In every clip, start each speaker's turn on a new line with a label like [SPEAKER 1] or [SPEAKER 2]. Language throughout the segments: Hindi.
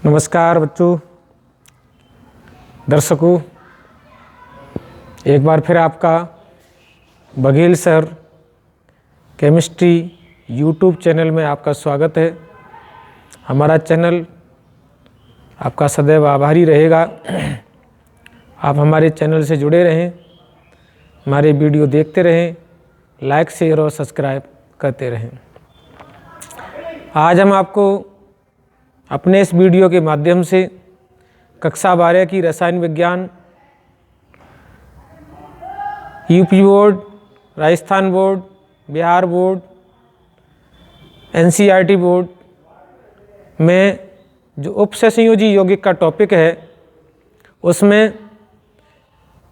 [SPEAKER 1] नमस्कार बच्चों, दर्शकों, एक बार फिर आपका Baghel sir chemistry YouTube channel में आपका स्वागत है। हमारा चैनल आपका सदैव आभारी रहेगा। आप हमारे चैनल से जुड़े रहें, हमारे वीडियो देखते रहें, लाइक शेयर और सब्सक्राइब करते रहें। आज हम आपको अपने इस वीडियो के माध्यम से कक्षा 12 की रसायन विज्ञान UP board, Rajasthan board, Bihar board, NCERT board में जो उपसंयोजी यौगिक का टॉपिक है उसमें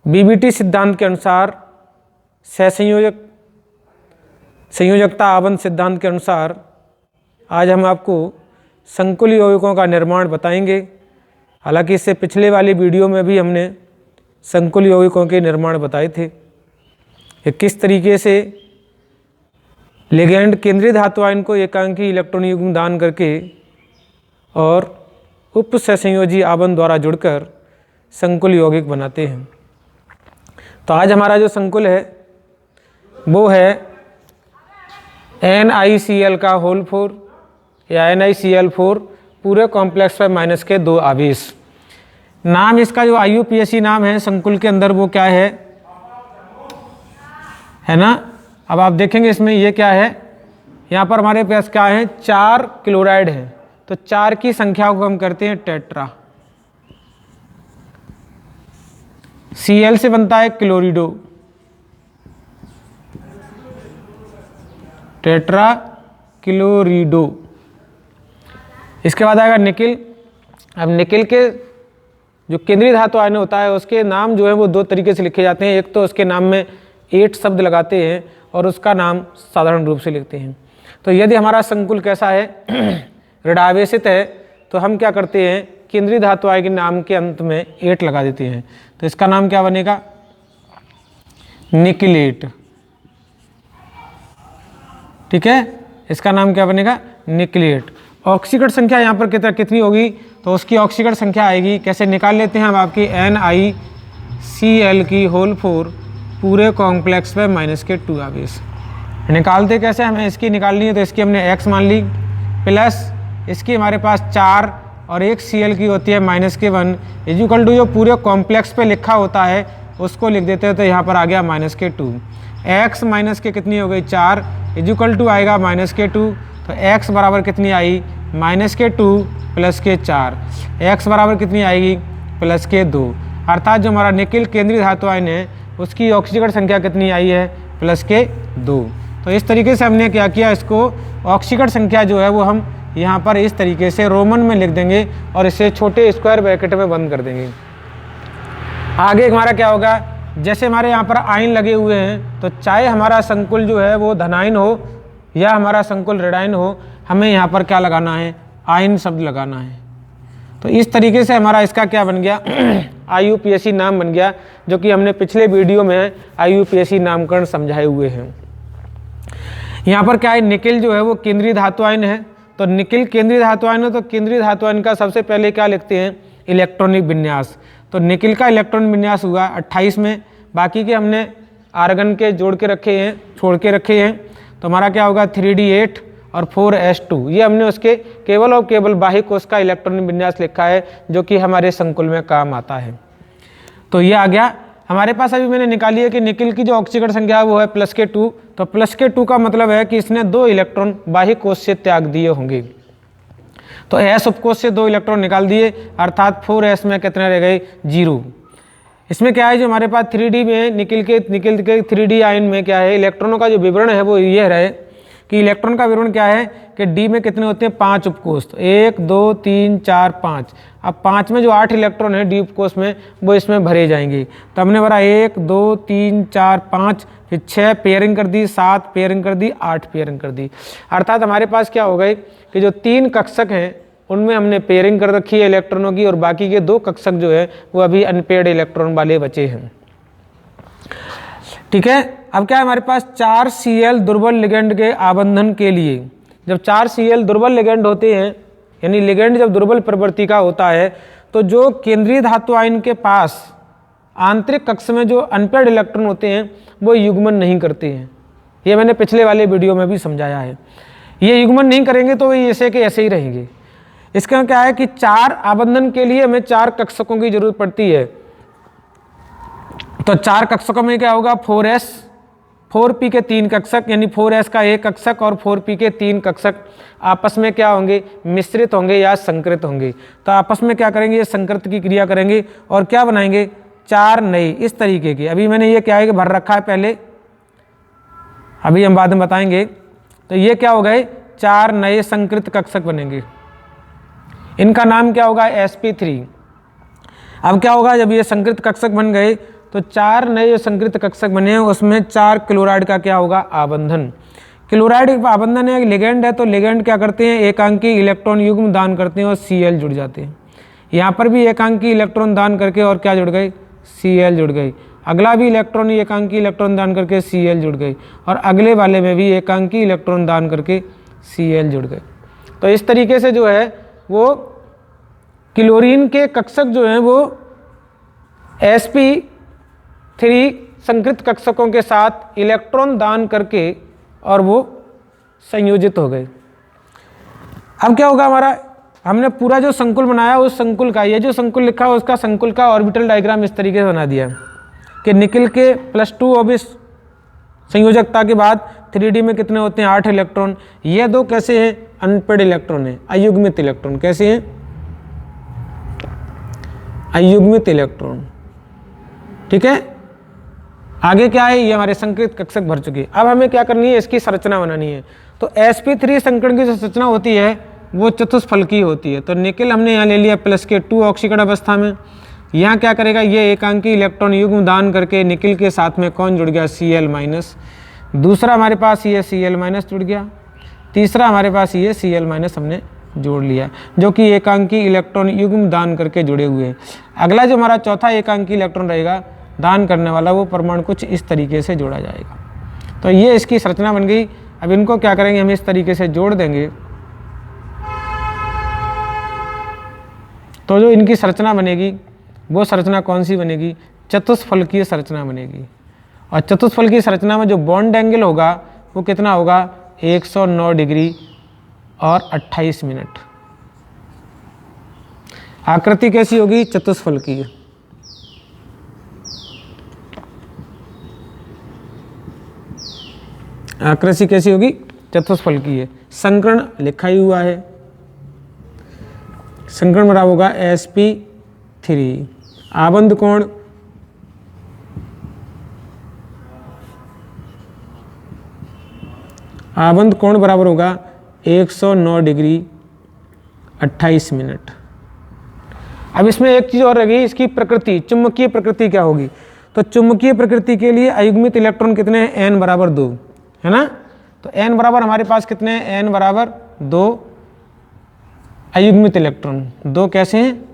[SPEAKER 1] बीबीटी सिद्धांत के अनुसार संयोजकता आवरण सिद्धांत के अनुसार आज हम आपको संकुल यौगिकों का निर्माण बताएंगे। हालांकि इससे पिछले वाली वीडियो में भी हमने संकुल यौगिकों के निर्माण बताए थे कि किस तरीके से लिगैंड केंद्रीय धातु आयन को एकांकी इलेक्ट्रॉन युग्म दान करके और उपसंयोजी आवरण द्वारा जुड़कर संकुल यौगिक बनाते हैं। तो आज हमारा जो संकुल है वो है NiCl का होल 4 या NiCl4 पूरे कॉम्प्लेक्स पर माइनस के 2 आवेश। नाम इसका जो IUPAC नाम है संकुल के अंदर वो क्या है ना। अब आप देखेंगे इसमें ये क्या है, यहाँ पर हमारे पास क्या है, 4 क्लोराइड है। तो 4 की संख्या को हम करते हैं टेट्रा। Cl से बनता है क्लोरिडो, टेट्रा क्लोरिडो। इसके बाद आएगा निकिल। अब निकिल के जो केंद्रीय धातु आयन होता है उसके नाम जो है वो 2 तरीके से लिखे जाते हैं। एक तो उसके नाम में 8 शब्द लगाते हैं और उसका नाम साधारण रूप से लिखते हैं। तो यदि हमारा संकुल कैसा है, ऋणावेशित है, तो हम क्या करते हैं, केंद्रीय धातु आयन के नाम के अंत में 8 लगा देते हैं। तो इसका नाम क्या बनेगा, निकिलेट। ठीक है, इसका नाम क्या बनेगा, निकिलेट। ऑक्सीकरण संख्या यहाँ पर कितनी होगी, तो उसकी ऑक्सीकरण संख्या आएगी, कैसे निकाल लेते हैं हम, आपकी NiCl की होल 4 पूरे कॉम्प्लेक्स पे माइनस के 2 आवेश। निकालते कैसे, हमें इसकी निकालनी है तो इसकी हमने x मान ली, प्लस इसकी हमारे पास 4 और एक Cl की होती है माइनस के 1 इक्वल टू जो पूरे कॉम्प्लेक्स पे लिखा होता है उसको लिख देते हैं। तो यहाँ पर आ गया माइनस के 2। x माइनस के कितनी हो गई, 4 इक्वल टू आएगा माइनस के 2। तो x बराबर कितनी आई, माइनस के 2 प्लस के 4। x बराबर कितनी आएगी, प्लस के 2। अर्थात जो हमारा निकिल केंद्रीय धातु आयन है उसकी ऑक्सीकरण संख्या कितनी आई है, प्लस के 2। तो इस तरीके से हमने क्या किया, इसको ऑक्सीकरण संख्या जो है वो हम यहाँ पर इस तरीके से रोमन में लिख देंगे और इसे छोटे स्क्वायर ब्रैकेट में बंद कर देंगे। आगे हमारा क्या होगा, जैसे हमारे यहाँ पर आयन लगे हुए हैं तो चाहे हमारा संकुल जो है वो धनायन हो या हमारा संकुल ऋणायन हो, हमें यहाँ पर क्या लगाना है, आयन शब्द लगाना है। तो इस तरीके से हमारा इसका क्या बन गया, IUPAC नाम बन गया, जो कि हमने पिछले वीडियो में IUPAC नामकरण समझाए हुए हैं। यहाँ पर क्या है, निकिल जो है वो केंद्रीय धातु आयन है। तो निकिल केंद्रीय धातु आयन है तो केंद्रीय धातु आयन का सबसे पहले क्या लिखते हैं, इलेक्ट्रॉनिक विन्यास। तो निकिल का इलेक्ट्रॉन विन्यास हुआ 28 में, बाकी के हमने आर्गन के जोड़ के रखे हैं, छोड़ के रखे हैं। तो हमारा क्या होगा, 3D8 और 4S2। ये हमने उसके केवल और केवल बाह्य कोश का इलेक्ट्रॉन विन्यास लिखा है जो कि हमारे संकुल में काम आता है। तो ये आ गया हमारे पास। अभी मैंने निकाली है कि निकिल की जो ऑक्सीकरण संख्या है वो है प्लस के 2। तो प्लस के 2 का मतलब है कि इसने 2 इलेक्ट्रॉन बाह्य कोश से त्याग दिए होंगे। तो S उपकोश से 2 इलेक्ट्रॉन निकाल दिए, अर्थात 4S में कितने रह गए, 0। इसमें क्या है, जो हमारे पास 3D में निकिल के 3D आयन में क्या है, इलेक्ट्रॉनों का जो विवरण है वो ये रहे कि इलेक्ट्रॉन का विवरण क्या है कि D में कितने होते हैं, 5 उपकोष। तो 1 2 3 4 5। अब 5 में जो 8 इलेक्ट्रॉन है D उपकोष में वो इसमें भरे जाएंगे। तो हमने भरा 1 2 3 4 5, फिर 6 पेयरिंग कर दी, 7 पेयरिंग कर दी, 8 पेयरिंग कर दी। अर्थात हमारे पास क्या हो गए कि जो 3 कक्षक हैं उनमें हमने पेयरिंग कर रखी है इलेक्ट्रॉनों की, और बाकी के 2 कक्षक जो है वो अभी अनपेयर्ड इलेक्ट्रॉन वाले बचे हैं। ठीक है, अब क्या है हमारे पास 4 Cl दुर्बल लिगेंड के आबंधन के लिए, जब 4 Cl दुर्बल लिगेंड होते हैं यानी लिगेंड जब दुर्बल प्रवृत्ति का होता है तो जो केंद्रीय धातु आयन के पास आंतरिक कक्ष में जो अनपेयर्ड इलेक्ट्रॉन होते हैं वो युग्मन नहीं करते हैं। ये मैंने पिछले वाले वीडियो में भी समझाया है। ये युग्मन नहीं करेंगे तो ये ऐसे के ऐसे ही रहेंगे। इसका क्या है कि 4 आबंधन के लिए हमें 4 कक्षकों की जरूरत पड़ती है। तो 4 कक्षकों में क्या होगा, 4s 4p के 3 कक्षक यानी 4s का 1 कक्षक और 4p के 3 कक्षक आपस में क्या होंगे, मिश्रित होंगे या संकृत होंगे। तो आपस में क्या करेंगे, ये संकृत की क्रिया करेंगे और क्या बनाएंगे, 4 नए इस तरीके के। अभी मैंने ये क्या है कि भर रखा है पहले, अभी हम बाद में बताएंगे। तो ये क्या हो गए, 4 नए संकृत कक्षक बनेंगे। इनका नाम क्या होगा, sp3। अब क्या होगा, जब ये संकृत कक्षक बन गए तो 4 नए संकृत कक्षक बने हैं, उसमें 4 क्लोराइड का क्या होगा, आबंधन। क्लोराइड एक आबंधन है, लिगेंड है, तो लिगेंड क्या करते हैं, एकांकी इलेक्ट्रॉन युग्म दान करते हैं और Cl जुड़ जाते हैं। यहाँ पर भी एकांकी इलेक्ट्रॉन दान करके और क्या जुड़ गए, Cl जुड़ गई। अगला भी इलेक्ट्रॉन एकांकी इलेक्ट्रॉन दान करके Cl जुड़ गई और अगले वाले में भी एकांकी इलेक्ट्रॉन दान करके Cl जुड़ गए। तो इस तरीके से जो है वो क्लोरीन के कक्षक जो हैं वो sp3 संकृत कक्षकों के साथ इलेक्ट्रॉन दान करके और वो संयोजित हो गए। अब क्या होगा, हमारा हमने पूरा जो संकुल बनाया उस संकुल का, ये जो संकुल लिखा है उसका संकुल का ऑर्बिटल डायग्राम इस तरीके से बना दिया कि निकल के +2 अब इस संयोजकता के बाद 3D में कितने होते हैं, 8 इलेक्ट्रॉन। ये 2 कैसे हैं, अनपेयर्ड इलेक्ट्रॉन है, अयुग्मित इलेक्ट्रॉन। कैसे हैं, अयुग्मित इलेक्ट्रॉन। ठीक है, आगे क्या है, ये हमारे संकृत कक्षक भर चुके। अब हमें क्या करनी है, इसकी संरचना बनानी है। तो sp3 संकरण की जो संरचना होती है वो चतुष्फलकीय होती है। तो निकल हमने यहाँ ले लिया +2 ऑक्सीकरण अवस्था में। यहाँ क्या करेगा, ये एकांकी इलेक्ट्रॉन युग्म दान करके निकल के साथ में कौन जुड़ गया, Cl-। दूसरा हमारे पास ये Cl- जुड़ गया। तीसरा हमारे पास ये Cl- हमने जोड़ लिया, जो कि एकांकी इलेक्ट्रॉन युग्म दान करके जुड़े हुए हैं। अगला जो हमारा चौथा एकांकी इलेक्ट्रॉन रहेगा दान करने वाला, वो परमाणु कुछ इस तरीके से जोड़ा जाएगा। तो ये इसकी संरचना बन गई। अब इनको क्या करेंगे, हम इस तरीके से जोड़ देंगे। तो जो इनकी संरचना बनेगी वो संरचना कौन सी बनेगी, चतुष्फलकीय संरचना बनेगी। और चतुष्फलकीय संरचना में जो बॉन्ड एंगल होगा वो कितना होगा, 109 डिग्री और 28 मिनट। आकृति कैसी होगी, चतुष्फलकीय। आकृति कैसी होगी, चतुष्फलकीय। संकरण लिखा ही हुआ है, संकरण बराबर होगा sp3। आबंध कोण बराबर होगा 109 डिग्री 28 मिनट। अब इसमें एक चीज़ और रहेगी, इसकी प्रकृति, चुंबकीय प्रकृति क्या होगी। तो चुंबकीय प्रकृति के लिए अयुग्मित इलेक्ट्रॉन कितने हैं, n बराबर 2 है ना। तो n बराबर हमारे पास कितने हैं, n बराबर 2 अयुग्मित इलेक्ट्रॉन। 2 कैसे हैं,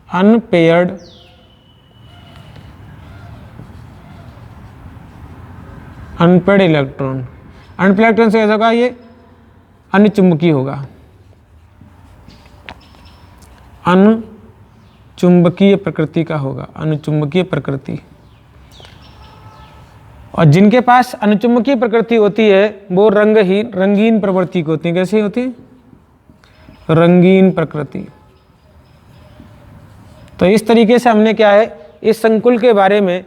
[SPEAKER 1] अनपेयर्ड इलेक्ट्रॉन। अनपेयर्ड इलेक्ट्रॉन से कैसा होगा, ये अनिचुंबकीय होगा, अनचुंबकीय प्रकृति का होगा, अनुचुंबकीय प्रकृति। और जिनके पास अनुचुंबकीय प्रकृति होती है वो रंगीन प्रवृत्ति की होती है। कैसी होती है, रंगीन प्रकृति। तो इस तरीके से हमने क्या है, इस संकुल के बारे में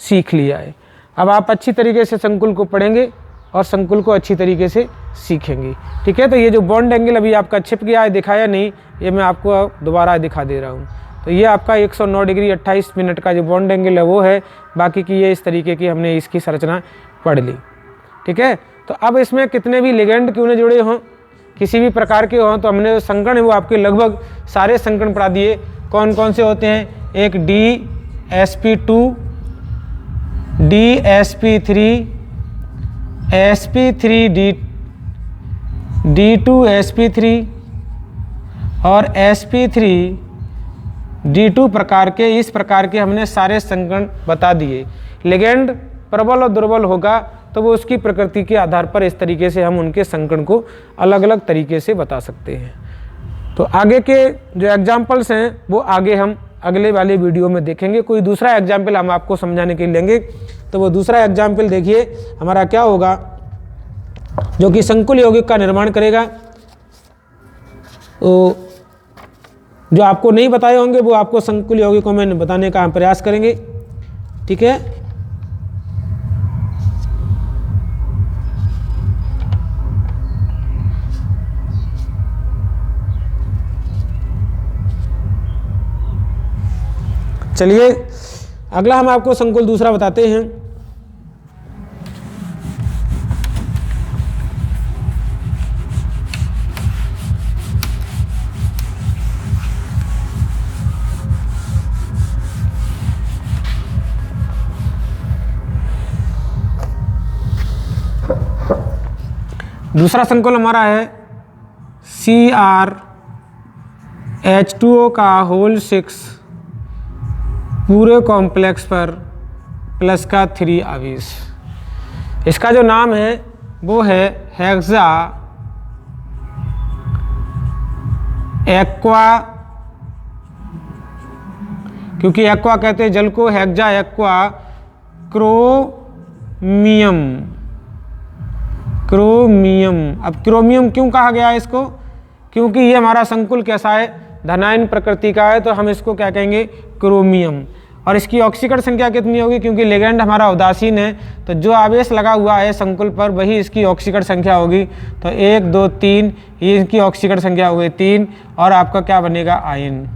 [SPEAKER 1] सीख लिया है। अब आप अच्छी तरीके से संकुल को पढ़ेंगे और संकुल को अच्छी तरीके से सीखेंगे। ठीक है, तो ये जो बॉन्ड एंगल अभी आपका छिप गया है, दिखाया नहीं, ये मैं आपको दोबारा दिखा दे रहा हूँ। तो ये आपका 109 डिग्री 28 मिनट का जो बॉन्ड एंगल है वो है। बाकी की ये इस तरीके की हमने इसकी संरचना पढ़ ली। ठीक है, तो अब इसमें कितने भी लिगेंड क्यों न जुड़े हों, किसी भी प्रकार के हों, तो हमने जो संकरण है वो आपके लगभग सारे संकरण पढ़ा दिए। कौन कौन से होते हैं, एक DsP2, DsP3, sp3 D2sp3 और sp3 D2 प्रकार के, इस प्रकार के हमने सारे संकरण बता दिए। लिगेंड प्रबल और दुर्बल होगा तो वो उसकी प्रकृति के आधार पर इस तरीके से हम उनके संकरण को अलग अलग तरीके से बता सकते हैं। तो आगे के जो एग्जाम्पल्स हैं वो आगे हम अगले वाले वीडियो में देखेंगे। कोई दूसरा एग्जाम्पल हम आपको समझाने के लिए लेंगे। तो वो दूसरा एग्जाम्पल देखिए हमारा क्या होगा, जो कि संकुल यौगिक का निर्माण करेगा। तो जो आपको नहीं बताए होंगे वो आपको संकुल यौगिकों में बताने का हम प्रयास करेंगे। ठीक है, चलिए अगला हम आपको संकुल दूसरा बताते हैं। दूसरा संकुल हमारा है CrH2O का होल 6 पूरे कॉम्प्लेक्स पर प्लस का 3 आवेश। इसका जो नाम है वो है हेक्सा एक्वा, क्योंकि एक्वा कहते हैं जल को, हेक्सा एक्वा क्रोमियम। क्रोमियम, अब क्रोमियम क्यों कहा गया है इसको, क्योंकि ये हमारा संकुल कैसा है, धनायन प्रकृति का है, तो हम इसको क्या कहेंगे, क्रोमियम। और इसकी ऑक्सीकरण संख्या कितनी होगी, क्योंकि लिगेंड हमारा उदासीन है, तो जो आवेश लगा हुआ है संकुल पर वही इसकी ऑक्सीकरण संख्या होगी। तो 1 2 3 ये इसकी ऑक्सीकरण संख्या हो गई 3, और आपका क्या बनेगा, आयन।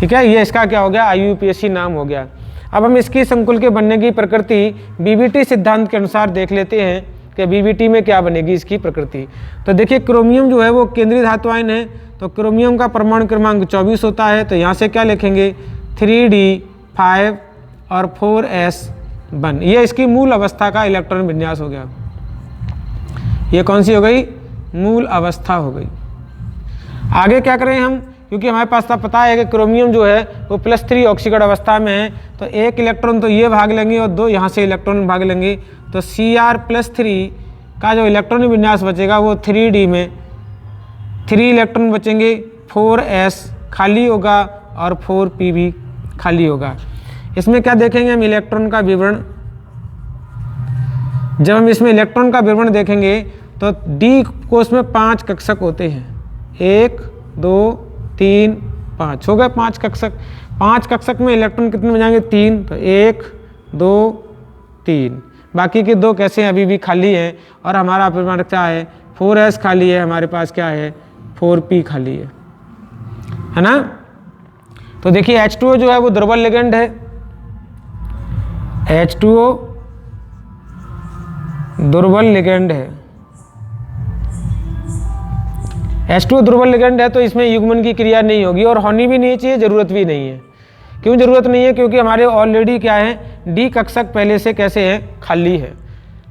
[SPEAKER 1] ठीक है, ये इसका क्या हो गया, IUPAC नाम हो गया। अब हम इसकी संकुल के बनने की प्रकृति BBT सिद्धांत के अनुसार देख लेते हैं कि BBT में क्या बनेगी इसकी प्रकृति। तो देखिए क्रोमियम जो है वो केंद्रीय धातु आयन है, तो क्रोमियम का परमाणु क्रमांक 24 होता है। तो यहाँ से क्या लिखेंगे, 3D5 और 4S1, ये इसकी मूल अवस्था का इलेक्ट्रॉन विन्यास हो गया। ये कौन सी हो गई, मूल अवस्था हो गई। आगे क्या करें हम, क्योंकि हमारे पास पता है कि क्रोमियम जो है वो +3 ऑक्सीकरण अवस्था में है, तो 1 इलेक्ट्रॉन तो ये भाग लेंगे और 2 यहाँ से इलेक्ट्रॉन भाग लेंगे। तो Cr+3 का जो इलेक्ट्रॉन विन्यास बचेगा वो 3D में 3 इलेक्ट्रॉन बचेंगे, 4s खाली होगा और 4p भी खाली होगा। इसमें क्या देखेंगे हम, इलेक्ट्रॉन का विवरण। जब हम इसमें इलेक्ट्रॉन का विवरण देखेंगे तो D कोष में 5 कक्षक होते हैं, 1 2 3 5 हो गए 5 कक्षक। 5 कक्षक में इलेक्ट्रॉन कितने में जाएंगे, 3, तो 1 2 3, बाकी के 2 कैसे हैं, अभी भी खाली हैं। और हमारा परिमाण क्या है, 4s खाली है, हमारे पास क्या है, 4p खाली है ना। तो देखिए H2O जो है वो दुर्बल लिगेंड है, H2O दुर्बल लिगेंड है। H2O दुर्बल लिगेंड है तो इसमें युग्मन की क्रिया नहीं होगी, और होनी भी नहीं चाहिए, जरूरत भी नहीं है। क्यों जरूरत नहीं है, क्योंकि हमारे ऑलरेडी क्या है, D कक्षक पहले से कैसे है, खाली है।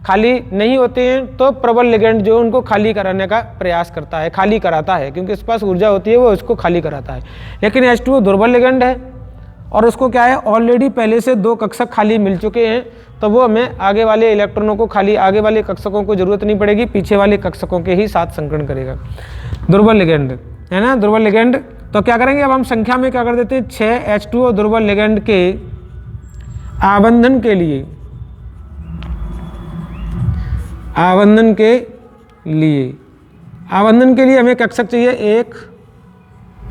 [SPEAKER 1] खाली नहीं होते हैं तो प्रबल लिगेंड जो उनको खाली कराने का प्रयास करता है, खाली कराता है, क्योंकि इसके पास ऊर्जा होती है वो इसको खाली कराता है। लेकिन H2O दुर्बल लिगेंड है और उसको क्या है, ऑलरेडी पहले से 2 कक्षक खाली मिल चुके हैं, तो वो हमें आगे वाले इलेक्ट्रॉनों को खाली, आगे वाले कक्षकों को जरूरत नहीं पड़ेगी, पीछे वाले कक्षकों के ही साथ संकरण करेगा। दुर्बल लिगेंड है ना, दुर्बल लिगेंड। तो क्या करेंगे, अब हम संख्या में क्या कर देते हैं, 6 H2O दुर्बल लिगेंड के आबंधन के लिए, आबंधन के लिए हमें कक्षक चाहिए 1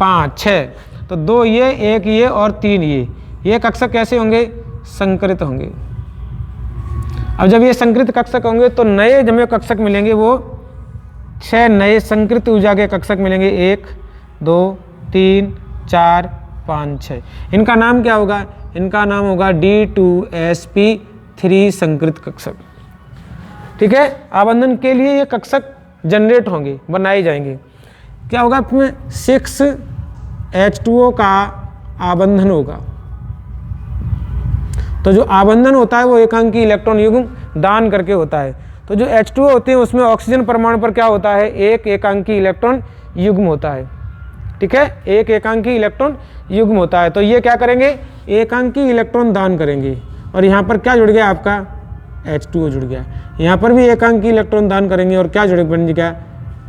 [SPEAKER 1] 5 6, तो 2 ये 1 ये और 3 ये कक्षक कैसे होंगे, संकृत होंगे। अब जब ये संकृत कक्षक होंगे तो नए जब कक्षक मिलेंगे वो 6 नए संकृत ऊर्जा के कक्षक मिलेंगे, 1 2 3 4 5 6। इनका नाम क्या होगा, इनका नाम होगा D2sp3 संकृत कक्षक। ठीक है, आबंधन के लिए ये कक्षक जनरेट होंगे, बनाए जाएंगे। क्या होगा, इसमें 6 H2O का आबंधन होगा। तो जो आबंधन होता है वो एकांकी इलेक्ट्रॉन युग्म दान करके होता है। तो जो H2O होते हैं उसमें ऑक्सीजन परमाणु पर क्या होता है, 1 एकांकी इलेक्ट्रॉन युग्म होता है। ठीक है, 1 एकांकी इलेक्ट्रॉन युग्म होता है। तो ये क्या करेंगे, एकांकी इलेक्ट्रॉन दान करेंगे, और यहाँ पर क्या जुड़ गया, आपका H2O जुड़ गया। यहाँ पर भी एकांकी इलेक्ट्रॉन दान करेंगे और क्या जुड़ बन गया,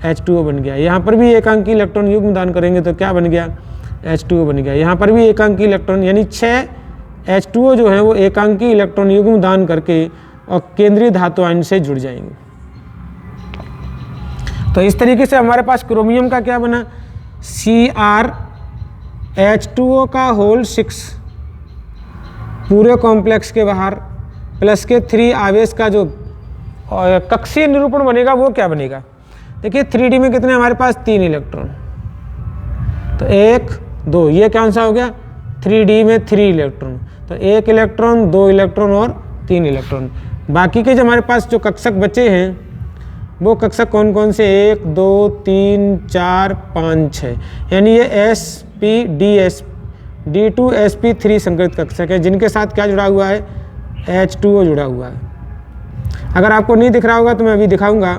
[SPEAKER 1] H2O बन गया। यहाँ पर भी एकांकी इलेक्ट्रॉन युग्म दान करेंगे तो क्या बन गया, H2O बन गया। यहाँ पर भी एकांकी इलेक्ट्रॉन, यानी 6 H2O जो है वो एकांकी इलेक्ट्रॉन युग्म दान करके और केंद्रीय धातु आयन से जुड़ जाएंगे। तो इस तरीके से हमारे पास क्रोमियम का क्या बना, CrH2O का होल 6 पूरे कॉम्प्लेक्स के बाहर प्लस के 3 आवेश का जो कक्षीय निरूपण बनेगा वो क्या बनेगा। देखिए 3D में कितने हमारे पास 3 इलेक्ट्रॉन, तो 1 2, ये कौन सा हो गया 3D में 3 इलेक्ट्रॉन, तो 1 इलेक्ट्रॉन 2 इलेक्ट्रॉन और 3 इलेक्ट्रॉन। बाकी के जो हमारे पास जो कक्षक बचे हैं वो कक्षक कौन कौन से, 1 2 3 4 5 6, यानी ये D2sp3 संकरित कक्षक है जिनके साथ क्या जुड़ा हुआ है, H2O जुड़ा हुआ है। अगर आपको नहीं दिख रहा होगा तो मैं अभी दिखाऊंगा।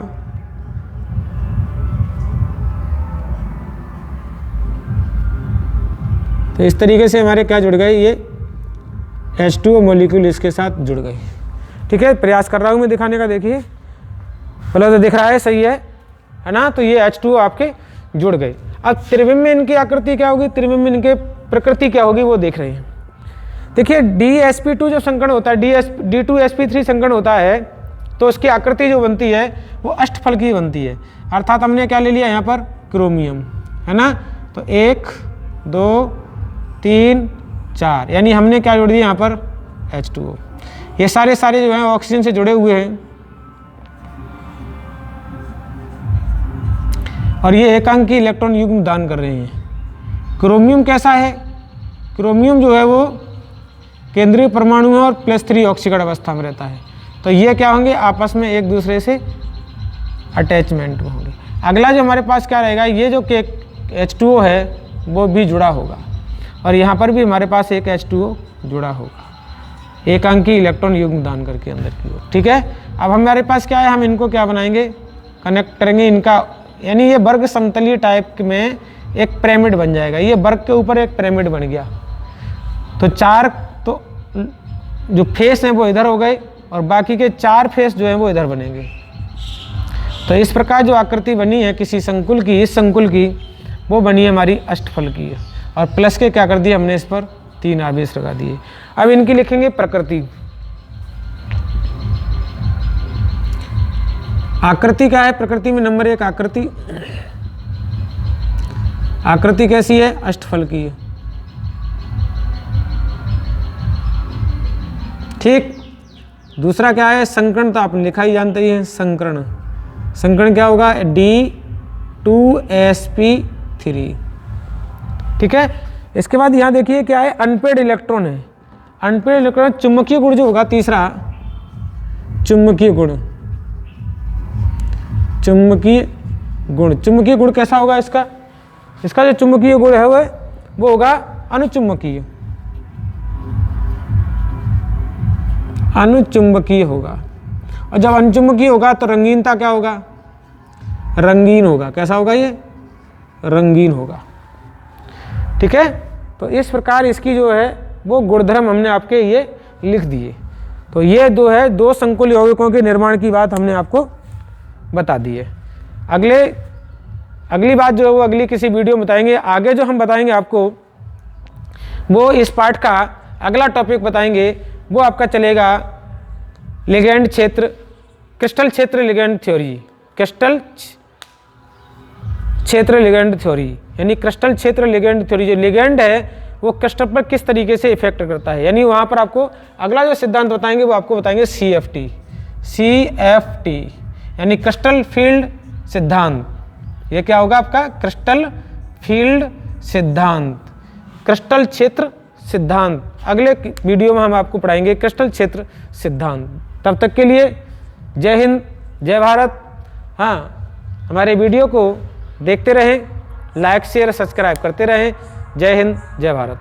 [SPEAKER 1] तो इस तरीके से हमारे क्या जुड़ गए, ये H2O मॉलिक्यूल इसके साथ जुड़ गए। ठीक है, प्रयास कर रहा हूँ मैं दिखाने का। देखिए पहले तो दिख रहा है, सही है ना। तो ये H2O आपके जुड़ गए। अब त्रिविम में इनकी आकृति क्या होगी, त्रिविम में इनके प्रकृति क्या होगी वो देख रहे हैं। देखिए DsP2 जो संकरण होता है, D2sp3 संकरण होता है, तो उसकी आकृति जो बनती है वो अष्टफल की बनती है। अर्थात हमने क्या ले लिया यहाँ पर, क्रोमियम, है ना। तो 1 2 3 4, यानी हमने क्या जोड़ दिया यहाँ पर, H2O। ये सारे जो हैं ऑक्सीजन से जुड़े हुए हैं और ये एकांकी इलेक्ट्रॉन युग्म दान कर रहे हैं। क्रोमियम कैसा है, क्रोमियम जो है वो केंद्रीय परमाणु में और +3 ऑक्सीकरण अवस्था में रहता है। तो ये क्या होंगे, आपस में एक दूसरे से अटैचमेंट में होंगे। अगला जो हमारे पास क्या रहेगा, ये जो H2O है वो भी जुड़ा होगा और यहाँ पर भी हमारे पास एक H2O जुड़ा होगा, एकांकी इलेक्ट्रॉन युग्म दान करके अंदर की ओर। ठीक है, अब हमारे पास क्या है, हम इनको क्या बनाएंगे, कनेक्ट करेंगे इनका, यानी ये वर्ग समतलीय टाइप में एक पिरामिड बन जाएगा। ये वर्ग के ऊपर एक पिरामिड बन गया। तो 4 तो जो फेस हैं वो इधर हो गए और बाकी के 4 फेस जो हैं वो इधर बनेंगे। तो इस प्रकार जो आकृति बनी है किसी संकुल की, इस संकुल की, वो बनी है हमारी अष्टफल की है। और प्लस के क्या कर दिया हमने, इस पर 3 आवेश लगा दिए। अब इनकी लिखेंगे प्रकृति। आकृति क्या है, प्रकृति में नंबर 1 आकृति, आकृति कैसी है, अष्टफल की है। ठीक, दूसरा क्या है, संकरण, तो आपने लिखा ही जानते ही है, संकरण। संकरण क्या होगा, D2sp3। ठीक है, इसके बाद यहाँ देखिए क्या है, अनपेड इलेक्ट्रॉन है। अनपेड इलेक्ट्रॉन चुंबकीय गुण जो होगा, तीसरा चुंबकीय गुण। चुंबकीय गुण, चुंबकीय गुण कैसा होगा इसका, इसका जो चुंबकीय गुण है वो होगा अनुचुंबकीय, अनुचुंबकीय होगा। और जब अनुचुंबकीय होगा तो रंगीनता क्या होगा, रंगीन होगा। कैसा होगा, ये रंगीन होगा। ठीक है, तो इस प्रकार इसकी जो है वो गुणधर्म हमने आपके ये लिख दिए। तो ये दो संकुल यौगिकों के निर्माण की बात हमने आपको बता दी है। अगली बात जो है वो अगली किसी वीडियो में बताएंगे। आगे जो हम बताएंगे आपको वो इस पार्ट का अगला टॉपिक बताएंगे, वो आपका चलेगा लिगैंड क्षेत्र, क्रिस्टल क्षेत्र लिगैंड थ्योरी। क्रिस्टल क्षेत्र लिगैंड थ्योरी, यानी क्रिस्टल क्षेत्र लिगैंड थ्योरी। जो लिगैंड है वो क्रिस्टल पर किस तरीके से इफेक्ट करता है, यानी वहाँ पर आपको अगला जो सिद्धांत बताएंगे वो आपको बताएंगे CFT, यानी क्रिस्टल फील्ड सिद्धांत। ये क्या होगा आपका, क्रिस्टल फील्ड सिद्धांत, क्रिस्टल क्षेत्र सिद्धांत। अगले वीडियो में हम आपको पढ़ाएंगे क्रिस्टल क्षेत्र सिद्धांत। तब तक के लिए जय हिंद, जय भारत। हाँ, हमारे वीडियो को देखते रहें, लाइक शेयर सब्सक्राइब करते रहें। जय हिंद, जय भारत।